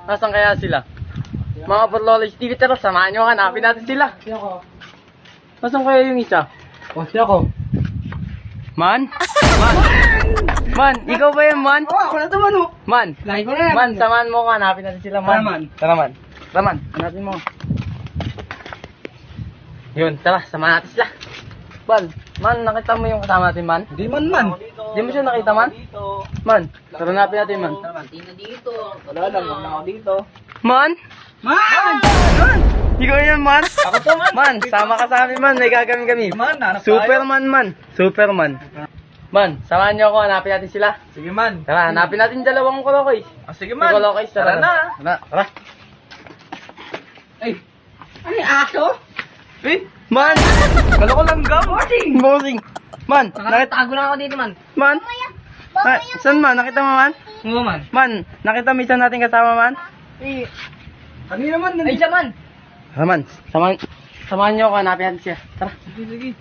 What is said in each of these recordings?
Nasaan kaya sila? Mga Porlolis TV, tara, samahan nyo, hanapin natin sila. Nasaan kaya yung isa? O, siya ko. Man? Man? Man, ikaw ba yan, man? Oo, ako na naman o. Man? Lagi ko na. Man, samahan mo ko, hanapin natin sila, man. Tara, man. Tara, man. Tara, man, hanapin mo. Yun, tara, samahan natin sila. Man, nakita mo yung kasama natin, man? Hindi man. Hindi mo siya nakita, man? Man, tara, hanapin natin, man. Wala lang, wala ako dito. Man? Man! Ikaw yan, man? Ako to, man. Man, sama ka sa amin, man. May gagawin kami. Man, hanap tayo. Superman, man. Superman. Man, samahan niyo ako. Hanapin natin sila. Sige man. Tara, hanapin natin yung dalawang kolokoy. Sige Yung kolokoy, tara. Tara na. Tara. Ay, ano yung aso? Eh, man! Kala ko lang gam. Bossing. Man, Nakatago na ako dito man. Man? Saan, man? Nakita mo, man? Oo man. Man, nakita mo isa natin kasama, man? Eh, kanina man. Ay, siya man. Tara, man. Samahan niyo ako. Hanapin natin siya. Tara. Sige.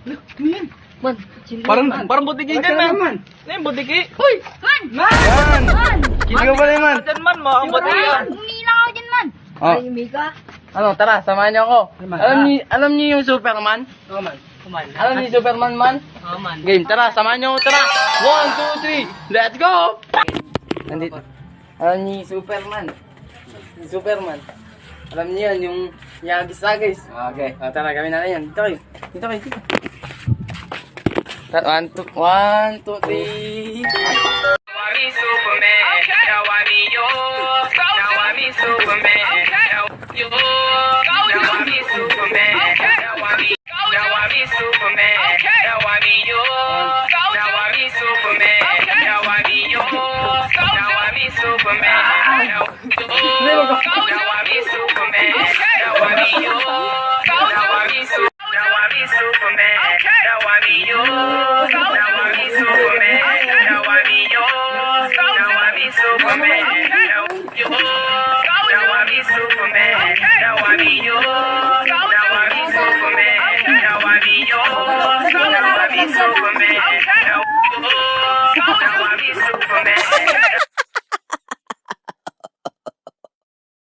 Ano yan? Man, Parang butiki dyan man. Ano yung butiki? Uy! Man! Man! Ikaw pala yun, man. Dyan man, mga butiki yan. Umiilang ako dyan, man. Oh. Ay, Mika. Ano, tara, samahan niyo ako. Man. Alam niyo yung Superman? Oo man. Alam niyo yung Superman, man? Oo man. Game, tara, samahan niyo ako, tara! 1, 2, 3, let's go! Nandito. Alam niyo yung Superman? Superman. Alam niyo yan, yung yagis-agis. Okay. Tara, gawin natin yan. Dito kayo. Dito. 1, 2, 3. Superman. Now I be yours. Now I be Superman. Now I be Superman. Now I be Superman. Now I be yours. Now I be Superman. Now I be yours. Now I be Superman. Now I be Superman. Now I be yours. Now I be Superman. Now I be Superman. Now I be yours. Now I be Superman. Now I be yours. Now I be Superman. Now yours. Now I be Superman. Now I be yours. Now I be Superman. Now I be yours. Now I be Superman.